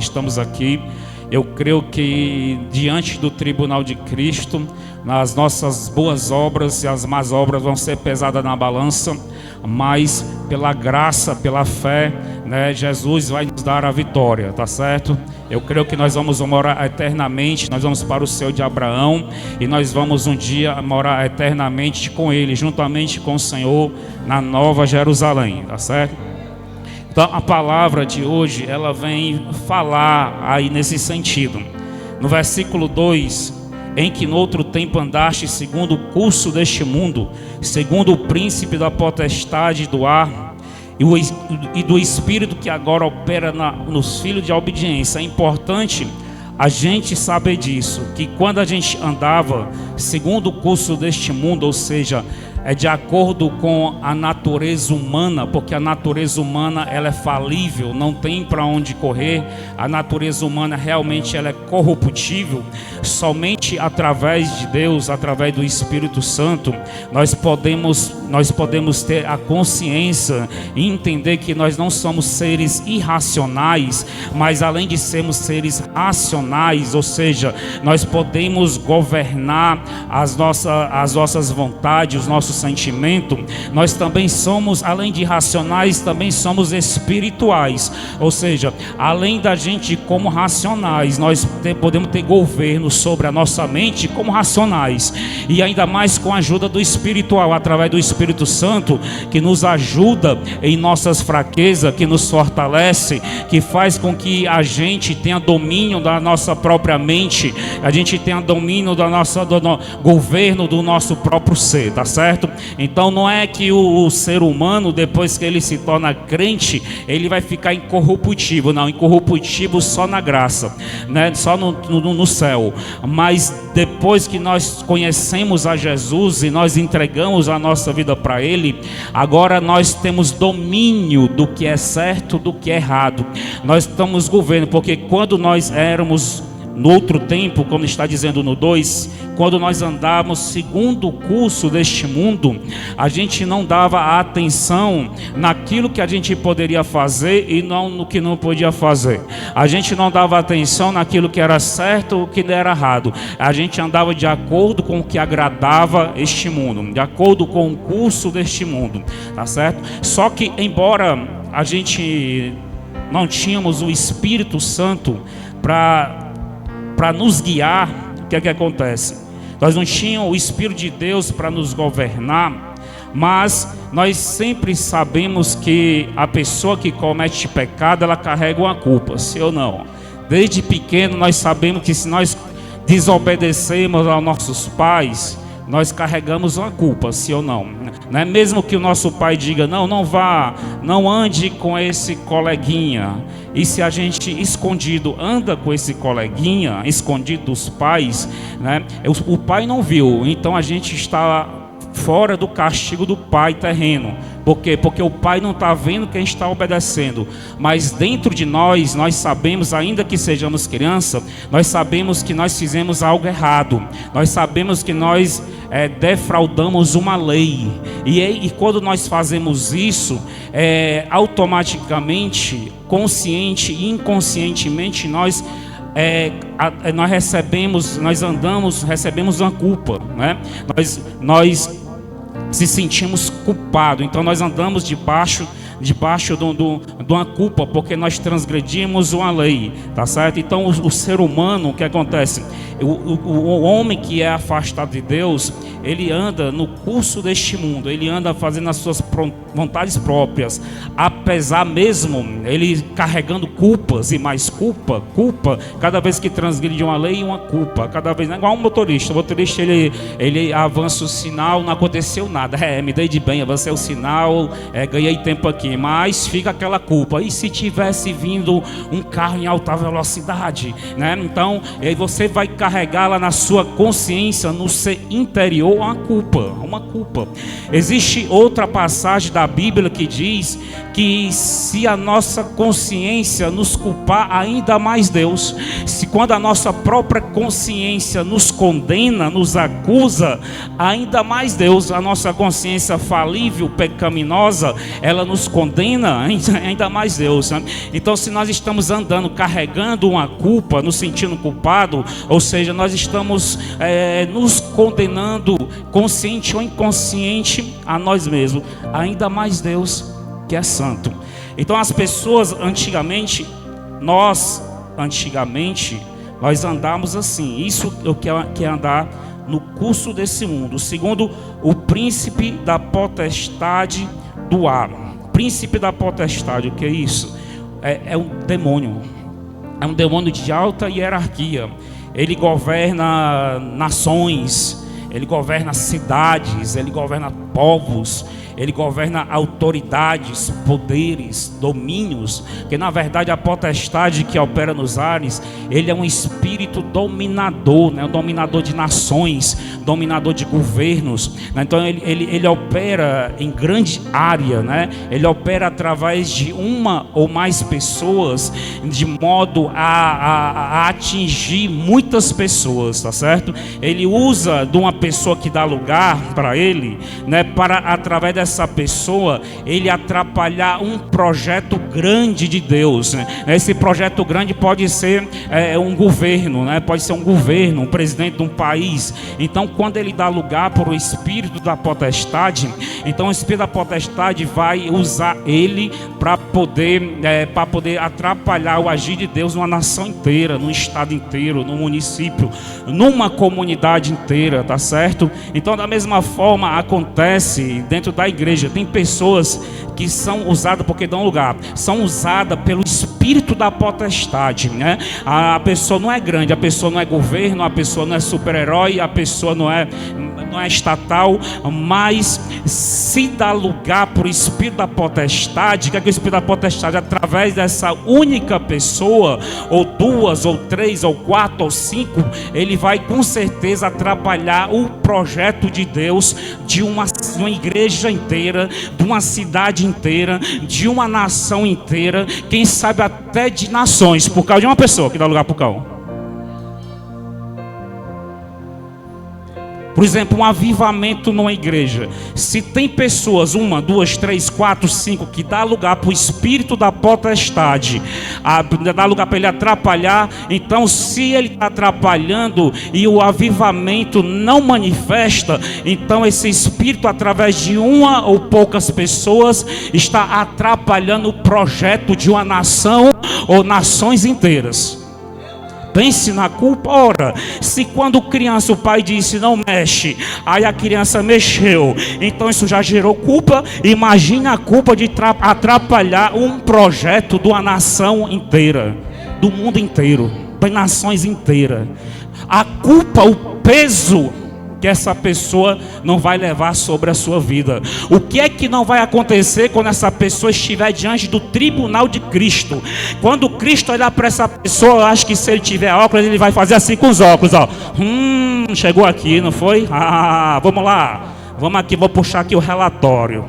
estamos aqui. Eu creio que diante do tribunal de Cristo, as nossas boas obras e as más obras vão ser pesadas na balança, mas pela graça, pela fé, né, Jesus vai nos dar a vitória, tá certo? Eu creio que nós vamos morar eternamente, nós vamos para o céu de Abraão e nós vamos um dia morar eternamente com Ele, juntamente com o Senhor, na Nova Jerusalém, tá certo? Então a palavra de hoje, ela vem falar aí nesse sentido. No versículo 2, em que no outro tempo andaste segundo o curso deste mundo, segundo o príncipe da potestade do ar e do espírito que agora opera nos filhos de obediência. É importante a gente saber disso, que quando a gente andava segundo o curso deste mundo, ou seja, é de acordo com a natureza humana, porque a natureza humana ela é falível, não tem para onde correr. A natureza humana realmente ela é corruptível. Somente através de Deus, através do Espírito Santo, nós podemos ter a consciência e entender que nós não somos seres irracionais, mas além de sermos seres racionais, ou seja, nós podemos governar as nossas vontades, os nossos sentimento. Nós também somos, além de racionais, também somos espirituais, ou seja, além da gente como racionais, nós podemos ter governo sobre a nossa mente como racionais, e ainda mais com a ajuda do espiritual, através do Espírito Santo, que nos ajuda em nossas fraquezas, que nos fortalece, que faz com que a gente tenha domínio da nossa própria mente, a gente tenha domínio do governo do nosso próprio ser, tá certo? Então não é que o ser humano, depois que ele se torna crente, ele vai ficar incorruptível. Não, incorruptível só na graça, né? Só no céu. Mas depois que nós conhecemos a Jesus e nós entregamos a nossa vida para Ele, agora nós temos domínio do que é certo, do que é errado. Nós estamos governo, porque quando nós éramos no outro tempo, como está dizendo no 2, quando nós andávamos segundo o curso deste mundo, a gente não dava atenção naquilo que a gente poderia fazer e não no que não podia fazer. A gente não dava atenção naquilo que era certo ou que era errado. A gente andava de acordo com o que agradava este mundo, de acordo com o curso deste mundo, tá certo? Só que embora a gente não tínhamos o Espírito Santo para nos guiar, o que é que acontece? Nós não tínhamos o Espírito de Deus para nos governar, mas nós sempre sabemos que a pessoa que comete pecado, ela carrega uma culpa, sim ou não? Desde pequeno nós sabemos que se nós desobedecemos aos nossos pais, nós carregamos uma culpa, sim ou não? Não é mesmo que o nosso pai diga, não vá, não ande com esse coleguinha. E se a gente escondido anda com esse coleguinha, escondido dos pais, né? O pai não viu, então a gente está fora do castigo do pai terreno. Por quê? Porque o pai não está vendo quem está obedecendo. Mas dentro de nós sabemos, ainda que sejamos criança, nós sabemos que nós fizemos algo errado. Nós sabemos que nós defraudamos uma lei. E quando nós fazemos isso, automaticamente, consciente e inconscientemente, nós recebemos uma culpa, né? Nós se sentimos culpados, então nós andamos debaixo de uma culpa, porque nós transgredimos uma lei, tá certo? Então o ser humano, o que acontece? O homem que é afastado de Deus, ele anda no curso deste mundo, ele anda fazendo as suas vontades próprias, apesar mesmo ele carregando culpas e mais culpa, cada vez que transgride uma lei, uma culpa, cada vez, igual um motorista. O motorista ele avança o sinal, não aconteceu nada, me dei de bem, avancei o sinal, ganhei tempo aqui, mas fica aquela culpa. E se tivesse vindo um carro em alta velocidade, né? Então você vai carregar lá na sua consciência, no ser interior, uma culpa. Existe outra passagem da Bíblia que diz que se a nossa consciência nos culpar, ainda mais Deus. Se quando a nossa própria consciência nos condena, nos acusa, ainda mais Deus. A nossa consciência falível, pecaminosa, ela nos condena, ainda mais Deus, né? Então, se nós estamos andando carregando uma culpa, nos sentindo culpado, ou seja, nós estamos nos condenando, consciente ou inconsciente, a nós mesmos, ainda mais Deus, que é santo. Então, as pessoas antigamente, nós andamos assim. Isso é o que é andar no curso desse mundo, segundo o príncipe da potestade do ar. Príncipe da potestade, o que é isso? É um demônio. É um demônio de alta hierarquia. Ele governa nações, ele governa cidades, ele governa povos, ele governa autoridades, poderes, domínios, que na verdade a potestade que opera nos ares, ele é um espírito dominador, né? Um dominador de nações, dominador de governos, né? Então ele opera em grande área, né? Ele opera através de uma ou mais pessoas, de modo a atingir muitas pessoas, tá certo? Ele usa de uma pessoa que dá lugar para ele, né? Para através dessa pessoa, ele atrapalhar um projeto grande de Deus, né? Esse projeto grande pode ser um governo, né? Pode ser um governo, um presidente de um país. Então, quando ele dá lugar para o espírito da potestade, então o espírito da potestade vai usar ele para poder atrapalhar o agir de Deus numa nação inteira, num estado inteiro, num município, numa comunidade inteira, tá certo? Então, da mesma forma acontece dentro da igreja. Tem pessoas que são usadas porque dão lugar, são usadas pelo espírito da potestade, né? A pessoa não é grande, a pessoa não é governo, a pessoa não é super-herói, a pessoa não é estatal, mas se dá lugar para o espírito da potestade, que é o espírito da potestade, através dessa única pessoa, ou duas, ou três, ou quatro, ou cinco, ele vai com certeza atrapalhar o projeto de Deus de uma igreja inteira, de uma cidade inteira, de uma nação inteira, quem sabe até de nações, por causa de uma pessoa que dá lugar para o cão. Por exemplo, um avivamento numa igreja. Se tem pessoas, uma, duas, três, quatro, cinco, que dá lugar para o espírito da potestade, dá lugar para ele atrapalhar, então se ele está atrapalhando e o avivamento não manifesta, então esse espírito, através de uma ou poucas pessoas, está atrapalhando o projeto de uma nação ou nações inteiras. Pense na culpa. Ora, se quando criança o pai disse não mexe, aí a criança mexeu, então isso já gerou culpa. Imagina a culpa de atrapalhar um projeto de uma nação inteira, do mundo inteiro, das nações inteiras. A culpa, o peso que essa pessoa não vai levar sobre a sua vida. O que é que não vai acontecer quando essa pessoa estiver diante do tribunal de Cristo? Quando Cristo olhar para essa pessoa, eu acho que se ele tiver óculos, ele vai fazer assim com os óculos, ó. Chegou aqui, não foi? Vamos lá. Vamos aqui, vou puxar aqui o relatório.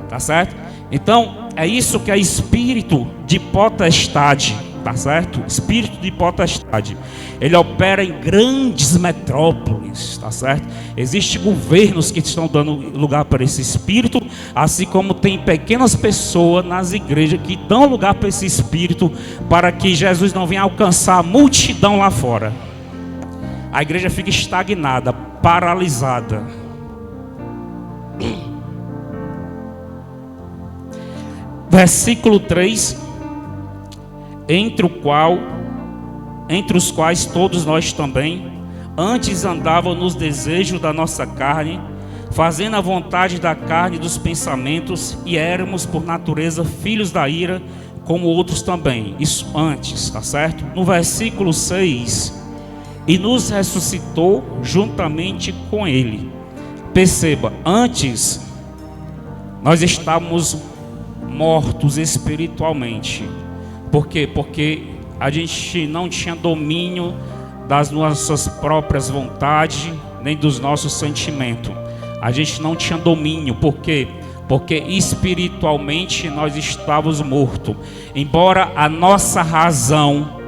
Tá certo? Então, é isso que é espírito de potestade. Tá certo? Espírito de potestade. Ele opera em grandes metrópoles, tá certo? Existem governos que estão dando lugar para esse espírito, assim como tem pequenas pessoas nas igrejas que dão lugar para esse espírito, para que Jesus não venha alcançar a multidão lá fora. A igreja fica estagnada, paralisada. Versículo 3. Entre os quais todos nós também antes andavam nos desejos da nossa carne, fazendo a vontade da carne e dos pensamentos, e éramos por natureza filhos da ira, como outros também. Isso antes, tá certo? No versículo 6, e nos ressuscitou juntamente com ele. Perceba, antes nós estávamos mortos espiritualmente. Por quê? Porque a gente não tinha domínio das nossas próprias vontades, nem dos nossos sentimentos. A gente não tinha domínio. Por quê? Porque espiritualmente nós estávamos mortos. Embora a nossa razão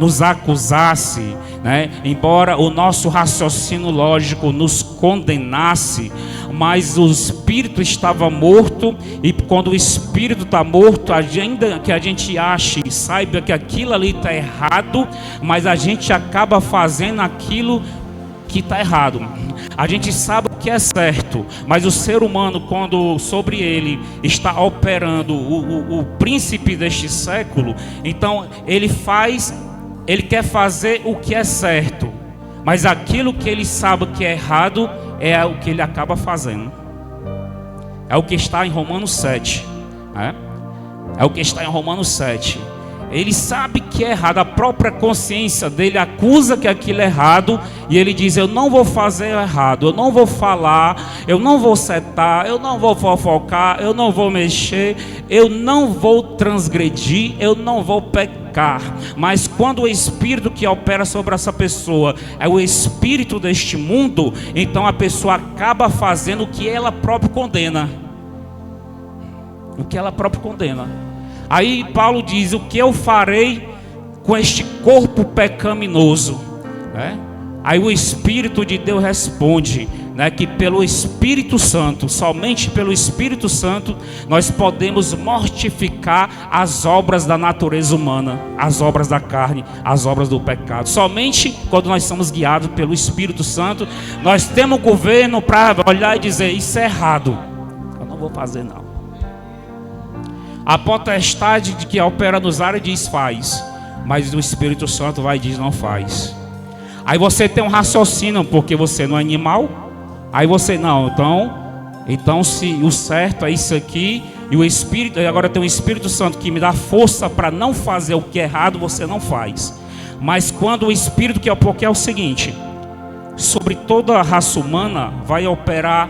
nos acusasse, né? Embora o nosso raciocínio lógico nos condenasse, mas o espírito estava morto, e quando o espírito está morto, ainda que a gente ache e saiba que aquilo ali está errado, mas a gente acaba fazendo aquilo que está errado. A gente sabe o que é certo, mas o ser humano, quando sobre ele está operando o príncipe deste século, então ele quer fazer o que é certo, mas aquilo que ele sabe que é errado é o que ele acaba fazendo. É o que está em Romanos 7, né? É o que está em Romanos 7. Ele sabe que é errado, a própria consciência dele acusa que aquilo é errado, e ele diz: eu não vou fazer errado, eu não vou falar, eu não vou setar, eu não vou fofocar, eu não vou mexer, eu não vou transgredir, eu não vou pecar. Mas quando o espírito que opera sobre essa pessoa é o espírito deste mundo, então a pessoa acaba fazendo o que ela própria condena. O que ela própria condena. Aí Paulo diz: o que eu farei com este corpo pecaminoso, né? Aí o Espírito de Deus responde, né, que pelo Espírito Santo, somente pelo Espírito Santo, nós podemos mortificar as obras da natureza humana, as obras da carne, as obras do pecado. Somente quando nós somos guiados pelo Espírito Santo, nós temos o governo para olhar e dizer: isso é errado, eu não vou fazer não. A potestade de que opera nos ares diz faz, mas o Espírito Santo vai e diz não faz. Aí você tem um raciocínio, porque você não é animal. Aí você não, então se o certo é isso aqui, e o Espírito, e agora tem o Espírito Santo que me dá força para não fazer o que é errado, você não faz. Mas quando o Espírito que é, porque é o seguinte: sobre toda a raça humana vai operar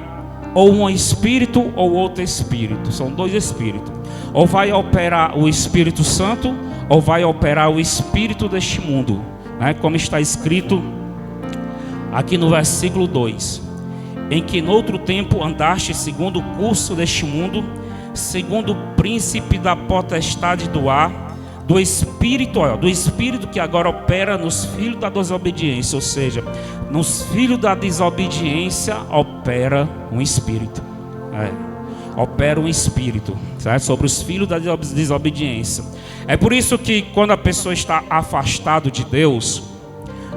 ou um espírito ou outro espírito, são dois espíritos. Ou vai operar o Espírito Santo, ou vai operar o espírito deste mundo, né? Como está escrito aqui no versículo 2: em que noutro tempo andaste segundo o curso deste mundo, segundo o príncipe da potestade do ar, do espírito que agora opera nos filhos da desobediência. Ou seja, nos filhos da desobediência opera um espírito, opera um espírito, certo? Sobre os filhos da desobediência. É por isso que quando a pessoa está afastada de Deus,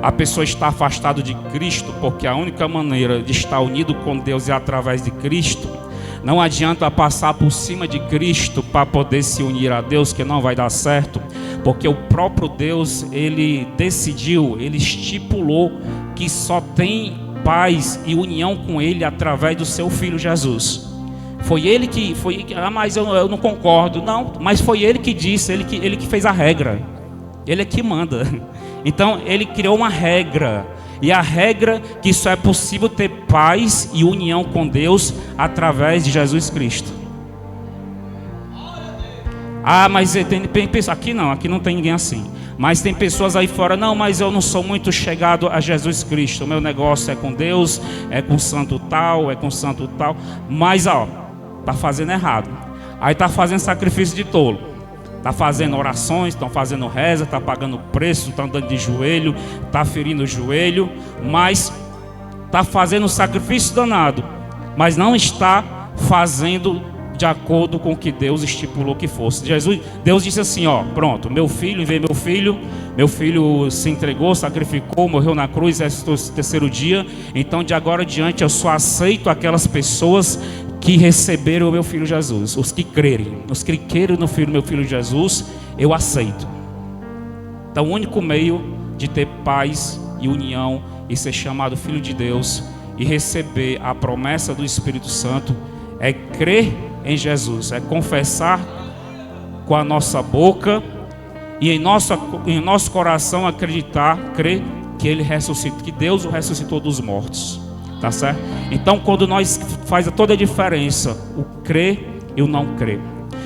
a pessoa está afastada de Cristo, porque a única maneira de estar unido com Deus é através de Cristo. Não adianta passar por cima de Cristo para poder se unir a Deus, que não vai dar certo, porque o próprio Deus, ele decidiu, ele estipulou que só tem paz e união com ele através do seu Filho Jesus. Foi ele que mas eu não concordo. Não, mas foi ele que disse, ele que fez a regra. Ele é que manda. Então ele criou uma regra, e a regra que só é possível ter paz e união com Deus através de Jesus Cristo. Mas tem pessoas aqui não tem ninguém assim. Mas tem pessoas aí fora: não, mas eu não sou muito chegado a Jesus Cristo, o meu negócio é com Deus, é com santo tal, é com santo tal. Mas tá fazendo errado. Aí tá fazendo sacrifício de tolo, tá fazendo orações, estão fazendo reza, tá pagando preço, tá andando de joelho, tá ferindo o joelho, mas tá fazendo sacrifício danado, mas não está fazendo de acordo com o que Deus estipulou que fosse. Deus disse assim: pronto, meu filho se entregou, sacrificou, morreu na cruz, ressuscitou no terceiro dia. Então de agora adiante eu só aceito aquelas pessoas que receberam o meu filho Jesus. Os que crerem no meu filho Jesus, eu aceito. Então o único meio de ter paz e união e ser chamado filho de Deus e receber a promessa do Espírito Santo é crer em Jesus, é confessar com a nossa boca e em nosso coração crer que Ele ressuscitou, que Deus o ressuscitou dos mortos, tá certo? Então quando nós faz toda a diferença o crer e o não crer,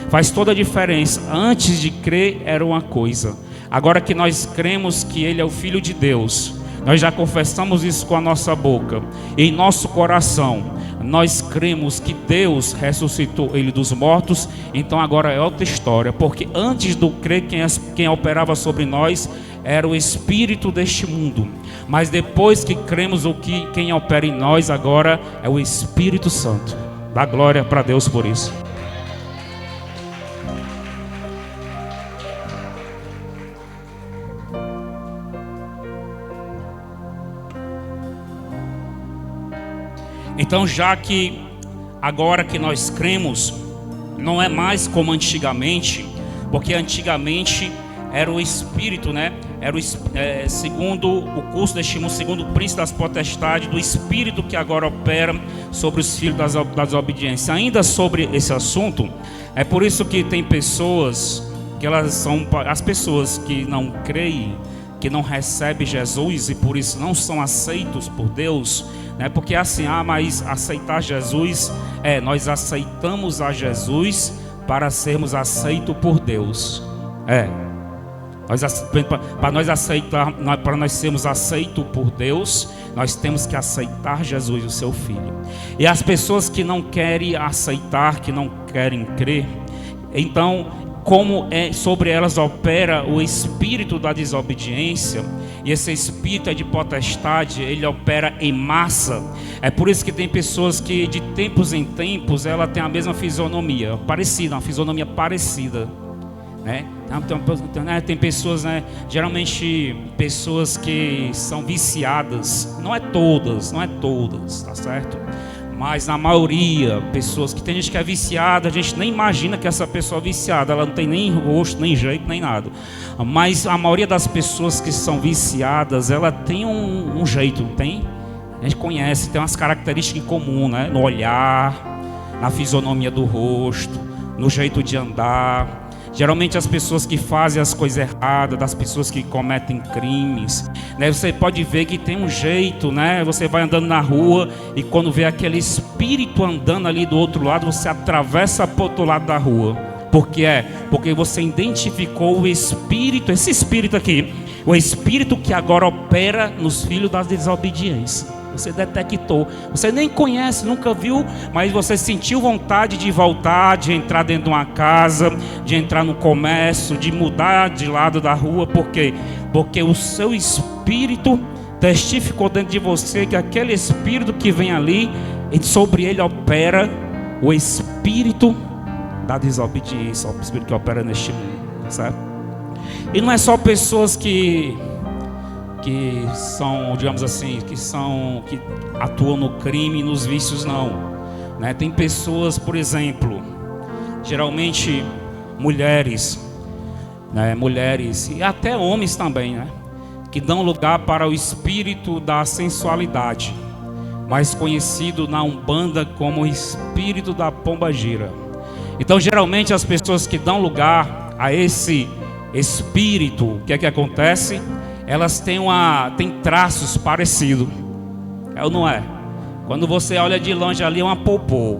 faz toda a diferença. Antes de crer era uma coisa, agora que nós cremos que Ele é o Filho de Deus, nós já confessamos isso com a nossa boca, em nosso coração nós cremos que Deus ressuscitou ele dos mortos, então agora é outra história, porque antes do crer, quem operava sobre nós era o espírito deste mundo, mas depois que cremos, quem opera em nós agora é o Espírito Santo. Dá glória para Deus por isso. Então, já que agora que nós cremos, não é mais como antigamente, porque antigamente era o Espírito, né? Era segundo o curso deste mundo, segundo o príncipe das potestades, do Espírito que agora opera sobre os filhos da desobediência. Ainda sobre esse assunto, é por isso que tem pessoas, que elas são as pessoas que não creem, que não recebem Jesus e por isso não são aceitos por Deus, né? Porque assim, mas aceitar Jesus, nós aceitamos a Jesus para sermos aceitos por Deus. Para nós sermos aceitos por Deus, nós temos que aceitar Jesus, o seu Filho. E as pessoas que não querem aceitar, que não querem crer, então, como sobre elas opera o espírito da desobediência, e esse espírito de potestade, ele opera em massa. É por isso que tem pessoas que de tempos em tempos ela tem a mesma fisionomia, parecida, uma fisionomia parecida, né? Tem pessoas, né? Geralmente pessoas que são viciadas, não é todas, tá certo? Mas na maioria, pessoas que tem gente que é viciada, a gente nem imagina que essa pessoa é viciada, ela não tem nem rosto, nem jeito, nem nada. Mas a maioria das pessoas que são viciadas, ela tem um jeito, tem? A gente conhece, tem umas características em comum, né? No olhar, na fisionomia do rosto, no jeito de andar. Geralmente as pessoas que fazem as coisas erradas, das pessoas que cometem crimes, né? Você pode ver que tem um jeito, né? Você vai andando na rua e quando vê aquele espírito andando ali do outro lado, você atravessa para o outro lado da rua. Por quê? Porque você identificou o espírito, esse espírito aqui, o espírito que agora opera nos filhos da desobediência. Você detectou, você nem conhece, nunca viu, mas você sentiu vontade de voltar, de entrar dentro de uma casa, de entrar no comércio, de mudar de lado da rua. Por quê? Porque o seu espírito testificou dentro de você que aquele espírito que vem ali, sobre ele opera o espírito da desobediência, o espírito que opera neste mundo, tá certo? E não é só pessoas que são, digamos assim, que atuam no crime e nos vícios, não, né? Tem pessoas, por exemplo, geralmente mulheres, né? Mulheres e até homens também, né? Que dão lugar para o espírito da sensualidade, mais conhecido na Umbanda como o espírito da pombagira. Então, geralmente as pessoas que dão lugar a esse espírito, o que é que acontece? Elas têm traços parecidos, ou não é? Quando você olha de longe ali, é uma popô.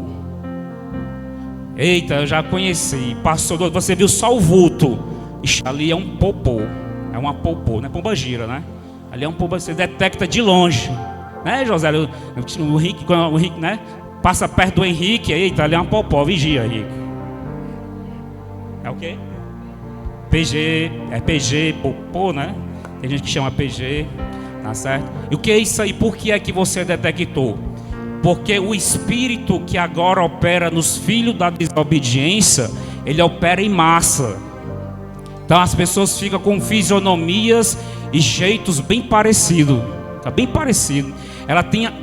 Eita, eu já conheci. Passou, você viu só o vulto. Ixi, ali é um popô. É uma popô, não é pombagira, né? Ali é um popô, você detecta de longe, né, José? O Henrique, né? Passa perto do Henrique, eita, ali é uma popô, vigia, Henrique. É o quê? PG, é PG, popô, né? Tem gente que chama PG, tá certo? E o que é isso aí? Por que é que você detectou? Porque o espírito que agora opera nos filhos da desobediência, ele opera em massa. Então as pessoas ficam com fisionomias e jeitos bem parecidos. Tá bem parecido.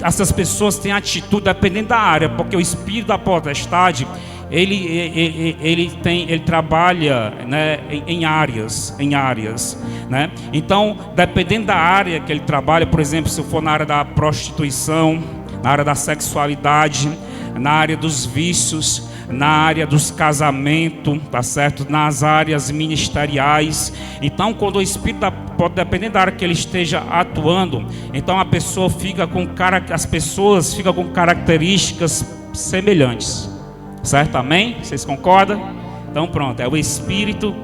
Essas pessoas têm atitude dependendo da área, porque o espírito da potestade, ele trabalha, né, em áreas, né? Então, dependendo da área que ele trabalha, por exemplo, se for na área da prostituição, na área da sexualidade, na área dos vícios, na área dos casamentos, tá certo? Nas áreas ministeriais. Então, quando o espírito dependendo da área que ele esteja atuando, então as pessoas ficam com características semelhantes. Certo? Amém? Vocês concordam? Então pronto, é o espírito,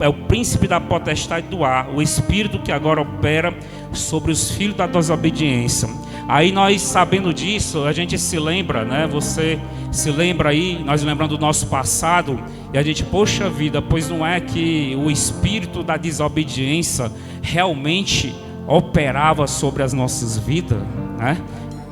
é o príncipe da potestade do ar, o espírito que agora opera sobre os filhos da desobediência. Aí nós, sabendo disso, a gente se lembra, né? Você se lembra aí, nós lembrando do nosso passado, e a gente, poxa vida, pois não é que o espírito da desobediência realmente operava sobre as nossas vidas, né?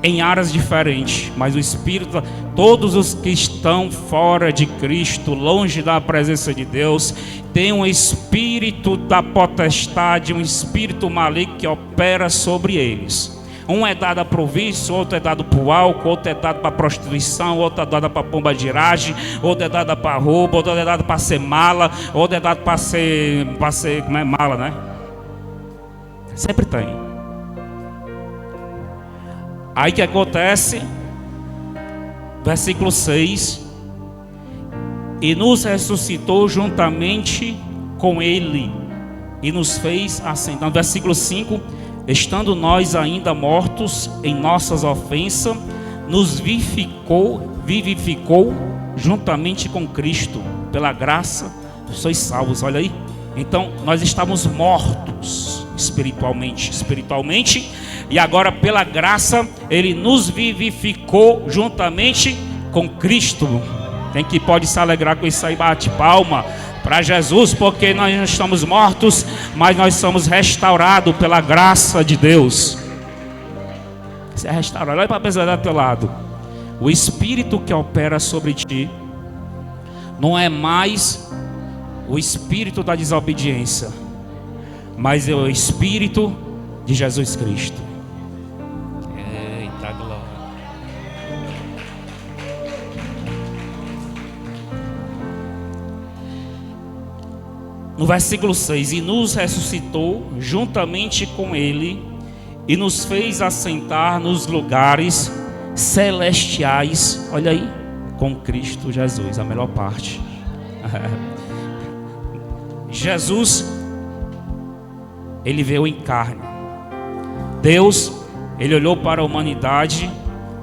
Em áreas diferentes, mas o espírito, todos os que estão fora de Cristo, longe da presença de Deus, tem um espírito da potestade, um espírito maligno que opera sobre eles. Um é dado para o vício, outro é dado para o álcool, outro é dado para a prostituição, outro é dado para a pombadiragem, outro é dado para roubo, outro é dado para ser mala, outro é dado para ser, como é mala, né? Sempre tem. Aí que acontece, versículo 6, e nos ressuscitou juntamente com ele, e nos fez assentar. Versículo 5, estando nós ainda mortos em nossas ofensas, nos vivificou juntamente com Cristo, pela graça sois salvos. Olha aí, então nós estávamos mortos espiritualmente, e agora pela graça ele nos vivificou juntamente com Cristo. Tem que pode se alegrar com isso aí, bate palma para Jesus, porque nós não estamos mortos, mas nós somos restaurados pela graça de Deus. Você é restaurado. Olha para a pessoa do teu lado. O espírito que opera sobre ti não é mais o espírito da desobediência, mas é o espírito de Jesus Cristo. Eita glória. No versículo 6, e nos ressuscitou juntamente com ele, e nos fez assentar nos lugares celestiais, olha aí, com Cristo Jesus, a melhor parte. Jesus, ele veio em carne. Deus, ele olhou para a humanidade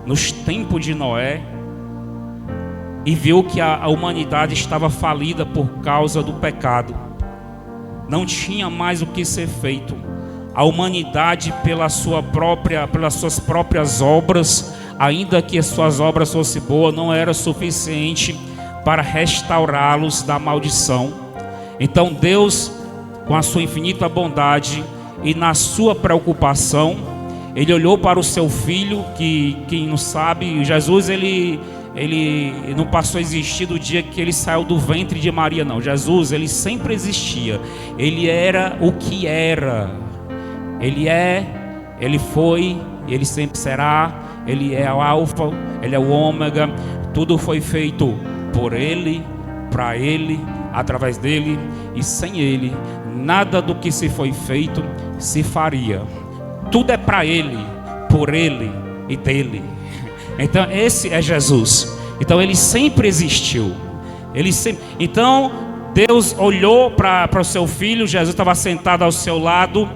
nos tempos de Noé e viu que a humanidade estava falida por causa do pecado. Não tinha mais o que ser feito. A humanidade, pelas suas próprias obras, ainda que as suas obras fossem boas, não era suficiente para restaurá-los da maldição. Então Deus, com a sua infinita bondade e na sua preocupação, ele olhou para o seu filho, que quem não sabe, Jesus ele não passou a existir do dia que ele saiu do ventre de Maria, não. Jesus, ele sempre existia. Ele era o que era. Ele é, ele foi, ele sempre será. Ele é o alfa, ele é o ômega. Tudo foi feito por ele, para ele, através dele, e sem ele nada do que se foi feito se faria. Tudo é para ele, por ele e dele. Então esse é Jesus. Então ele sempre existiu. Então Deus olhou para o seu filho. Jesus estava sentado ao seu lado.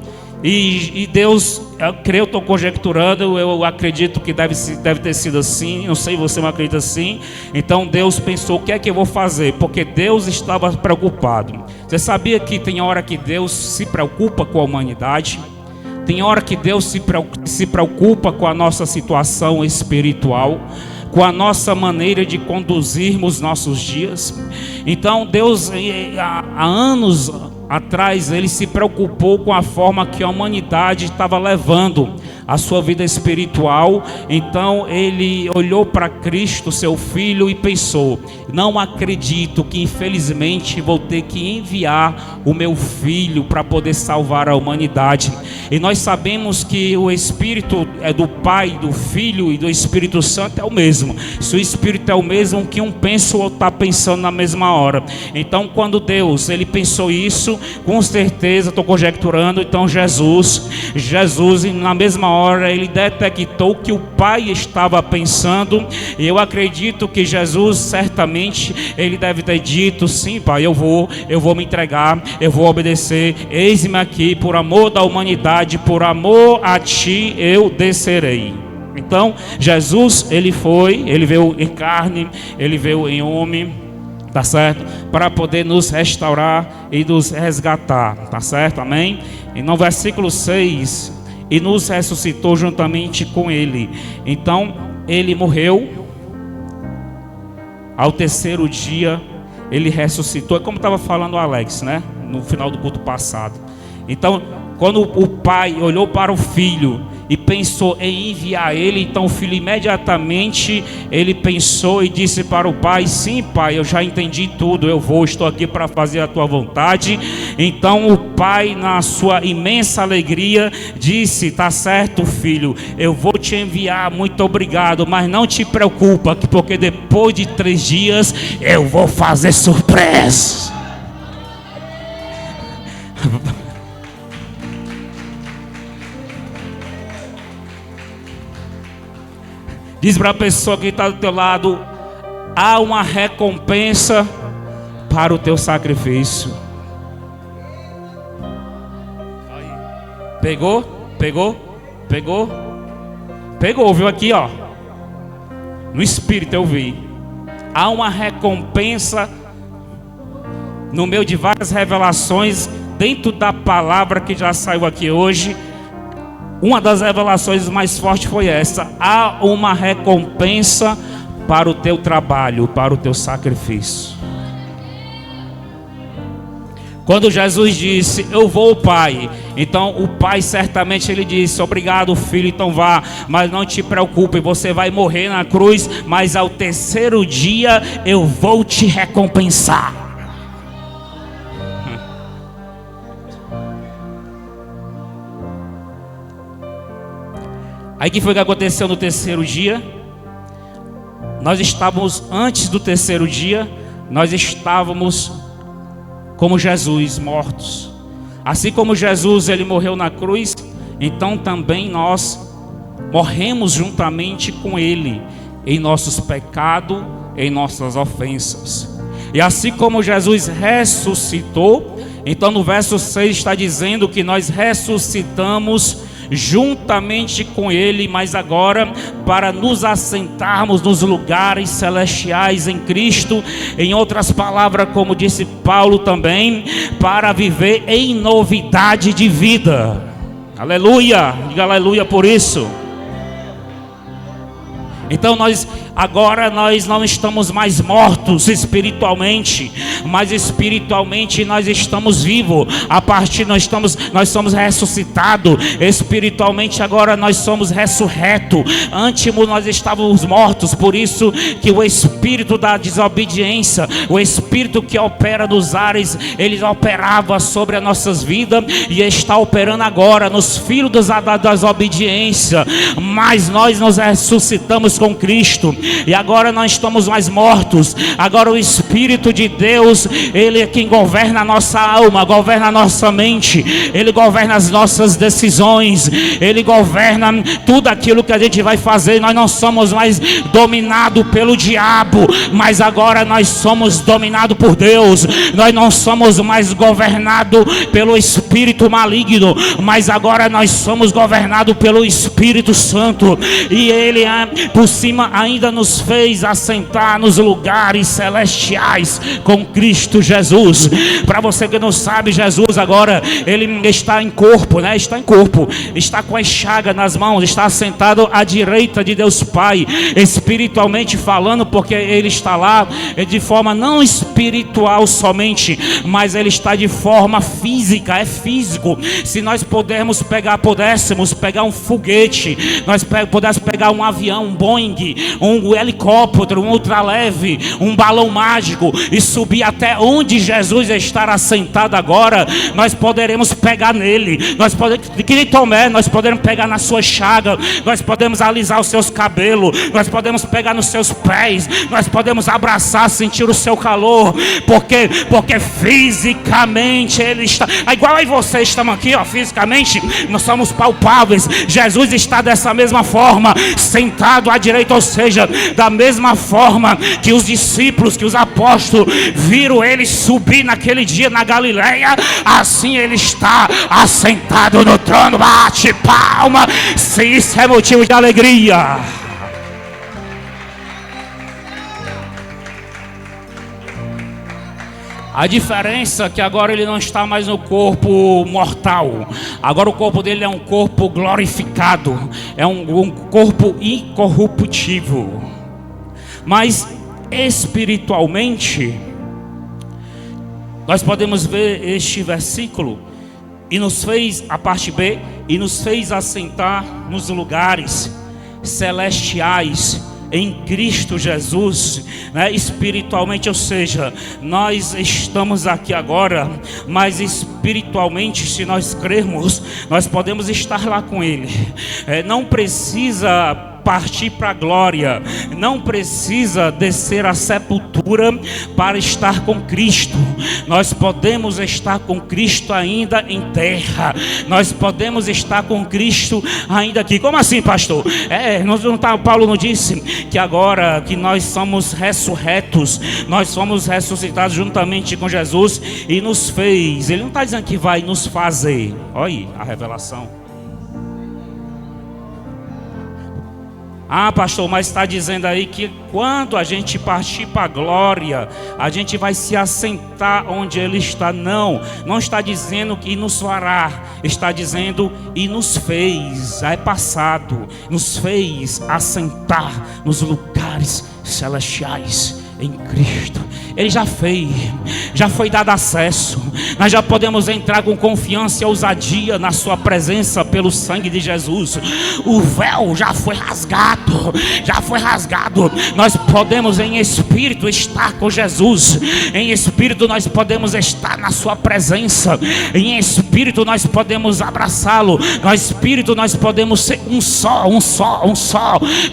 E Deus, eu estou conjecturando, eu acredito que deve ter sido assim. Não sei, você não acredita assim. Então Deus pensou, o que é que eu vou fazer? Porque Deus estava preocupado. Você sabia que tem hora que Deus se preocupa com a humanidade? Tem hora que Deus se preocupa com a nossa situação espiritual, com a nossa maneira de conduzirmos nossos dias. Então Deus, há anos atrás, ele se preocupou com a forma que a humanidade estava levando a sua vida espiritual. Então ele olhou para Cristo, seu filho, e pensou: não acredito que infelizmente vou ter que enviar o meu filho para poder salvar a humanidade. E nós sabemos que o Espírito é do Pai, do Filho e do Espírito Santo é o mesmo. Se o Espírito é o mesmo, que um pensa, o outro está pensando na mesma hora. Então quando Deus, ele pensou isso, com certeza, estou conjecturando, então Jesus na mesma hora, ele detectou que o Pai estava pensando. E eu acredito que Jesus, certamente, ele deve ter dito: sim, Pai, eu vou me entregar, eu vou obedecer, eis-me aqui, por amor da humanidade, por amor a ti eu descerei. Então Jesus, ele veio em carne, ele veio em homem, tá certo? Para poder nos restaurar e nos resgatar, tá certo? Amém? E no versículo 6, e nos ressuscitou juntamente com ele. Então ele morreu, ao terceiro dia ele ressuscitou. É como estava falando o Alex, né? No final do culto passado. Então, quando o pai olhou para o filho e pensou em enviar ele, então o filho imediatamente ele pensou e disse para o pai: sim, pai, eu já entendi tudo, eu vou, estou aqui para fazer a tua vontade. Então o pai, na sua imensa alegria, disse: tá certo, filho, eu vou te enviar, muito obrigado, mas não te preocupa, porque depois de 3 dias eu vou fazer surpresa. Diz para a pessoa que está do teu lado: há uma recompensa para o teu sacrifício. Pegou? Pegou, viu aqui, ó. No espírito eu vi. Há uma recompensa no meio de várias revelações dentro da palavra que já saiu aqui hoje. Uma das revelações mais fortes foi essa: há uma recompensa para o teu trabalho, para o teu sacrifício. Quando Jesus disse: eu vou, Pai, então o Pai certamente ele disse: obrigado, filho, então vá, mas não te preocupe, você vai morrer na cruz, mas ao terceiro dia eu vou te recompensar. Aí que foi que aconteceu no terceiro dia? Nós estávamos, antes do terceiro dia, nós estávamos como Jesus, mortos. Assim como Jesus ele morreu na cruz, então também nós morremos juntamente com ele, em nossos pecados, em nossas ofensas. E assim como Jesus ressuscitou, então no verso 6 está dizendo que nós ressuscitamos juntamente com ele, mas agora para nos assentarmos nos lugares celestiais em Cristo. Em outras palavras, como disse Paulo também, para viver em novidade de vida. Aleluia, diga aleluia por isso. Então agora nós não estamos mais mortos espiritualmente, mas espiritualmente nós estamos vivos. A partir nós somos ressuscitados. Espiritualmente agora nós somos ressurretos. Antes nós estávamos mortos. Por isso que o espírito da desobediência, o espírito que opera nos ares, ele operava sobre as nossas vidas e está operando agora nos filhos da desobediência. Mas nós nos ressuscitamos com Cristo e agora nós estamos mais mortos. Agora o Espírito de Deus, ele é quem governa a nossa alma, governa a nossa mente, ele governa as nossas decisões, ele governa tudo aquilo que a gente vai fazer. Nós não somos mais dominados pelo diabo, mas agora nós somos dominados por Deus. Nós não somos mais governados pelo espírito maligno, mas agora nós somos governados pelo Espírito Santo. E ele por cima ainda nos fez assentar nos lugares celestiais com Cristo Jesus. Para você que não sabe, Jesus agora ele está em corpo, né? Está em corpo, está com as chagas nas mãos, está assentado à direita de Deus Pai, espiritualmente falando, porque ele está lá de forma não espiritual somente, mas ele está de forma física, é físico. Se nós pudéssemos pegar um foguete, nós pudéssemos pegar um avião, um Boeing, um helicóptero, um ultraleve, um balão mágico e subir até onde Jesus está assentado agora, nós poderemos pegar nele. Nós podemos, que nem Tomé, nós podemos pegar na sua chaga, nós podemos alisar os seus cabelos, nós podemos pegar nos seus pés, nós podemos abraçar, sentir o seu calor, porque fisicamente ele está igual aí vocês estamos aqui, ó, fisicamente nós somos palpáveis. Jesus está dessa mesma forma, sentado à direita, ou seja, da mesma forma que os discípulos, que os apóstolos viram ele subir naquele dia na Galileia, assim ele está assentado no trono. Bate palma se isso é motivo de alegria. A diferença é que agora ele não está mais no corpo mortal. Agora o corpo dele é um corpo glorificado. É um corpo incorruptível. Mas espiritualmente, nós podemos ver este versículo. E nos fez, a parte B, e nos fez assentar nos lugares celestiais em Cristo Jesus, né? Espiritualmente, ou seja, nós estamos aqui agora, mas espiritualmente, se nós crermos, nós podemos estar lá com Ele. Não precisa partir para a glória, não precisa descer à sepultura para estar com Cristo. Nós podemos estar com Cristo ainda em terra, nós podemos estar com Cristo ainda aqui. Como assim, pastor? Paulo não disse que agora que nós somos ressurretos, nós somos ressuscitados juntamente com Jesus e nos fez. Ele não está dizendo que vai nos fazer. Olha aí a revelação. Ah, pastor, mas está dizendo aí que quando a gente partir para a glória, a gente vai se assentar onde Ele está. Não está dizendo que nos fará, está dizendo e nos fez, é passado, nos fez assentar nos lugares celestiais em Cristo. Ele já fez, já foi dado acesso. Nós já podemos entrar com confiança e ousadia na sua presença pelo sangue de Jesus. O véu já foi rasgado, já foi rasgado. Nós podemos em espírito estar com Jesus. Em espírito nós podemos estar na sua presença. Em espírito nós podemos abraçá-lo. No espírito nós podemos ser um só.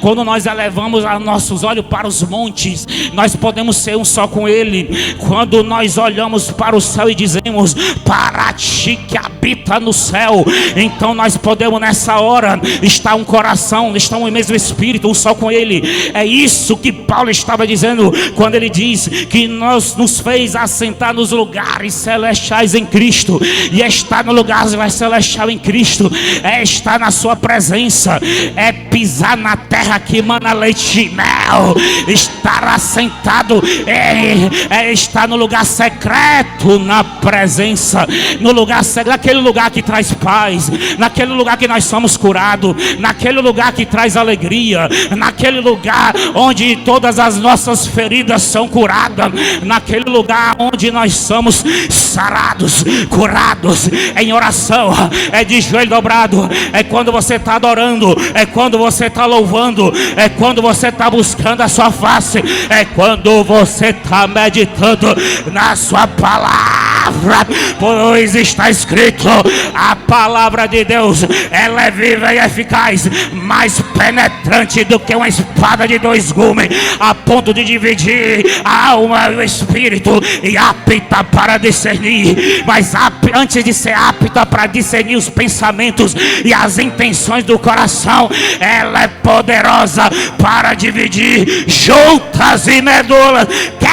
Quando nós elevamos os nossos olhos para os montes, nós podemos ser um só com Ele. Quando nós olhamos para o céu e dizemos: para ti que habita no céu, então nós podemos nessa hora estar um coração, estar um mesmo espírito, um só com Ele. É isso que Paulo estava dizendo quando ele diz que nos fez assentar nos lugares celestiais em Cristo. E estar no lugar celestial em Cristo é estar na sua presença, é pisar na terra que mana leite e mel. Estar assentado é estar no lugar secreto, na presença, no lugar secreto, naquele lugar que traz paz, naquele lugar que nós somos curados, naquele lugar que traz alegria, naquele lugar onde todas as nossas feridas são curadas, naquele lugar onde nós somos sarados, curados, em oração, é de joelho dobrado, é quando você está adorando, é quando você está louvando, é quando você está buscando a sua face, é quando você está meditando na sua palavra, pois está escrito: a palavra de Deus, ela é viva e eficaz, mais penetrante do que uma espada de dois gumes, a ponto de dividir a alma e o espírito, e apta para discernir, mas antes de ser apta para discernir os pensamentos e as intenções do coração, ela é poderosa para dividir juntas e medulas. Quem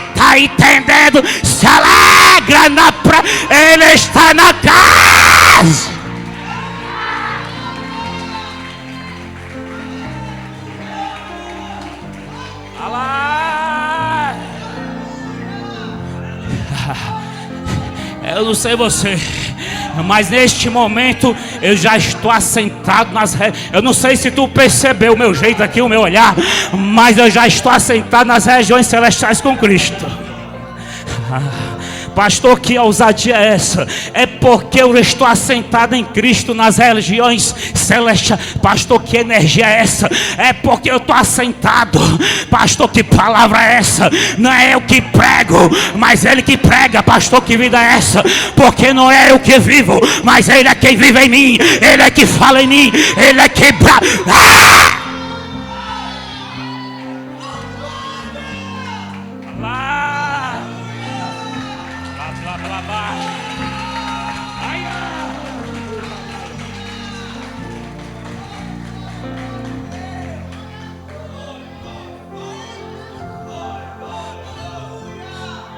está entendendo se alegra na Ele está na casa. Eu não sei você, mas neste momento eu já estou assentado eu não sei se tu percebeu o meu jeito aqui, o meu olhar, mas eu já estou assentado nas regiões celestiais com Cristo. Pastor, que ousadia é essa? É porque eu estou assentado em Cristo nas regiões celestiais. Pastor, que energia é essa? É porque eu estou assentado. Pastor, que palavra é essa? Não é eu que prego, mas Ele que prega. Pastor, que vida é essa? Porque não é eu que vivo, mas Ele é quem vive em mim. Ele é que fala em mim. Ele é que...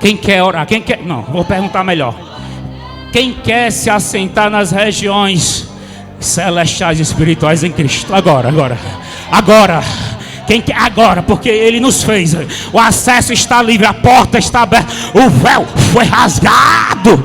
Quem quer orar? Quem quer? Não, vou perguntar melhor. Quem quer se assentar nas regiões celestiais e espirituais em Cristo? Agora. Quem quer agora, porque Ele nos fez. O acesso está livre, a porta está aberta, o véu foi rasgado.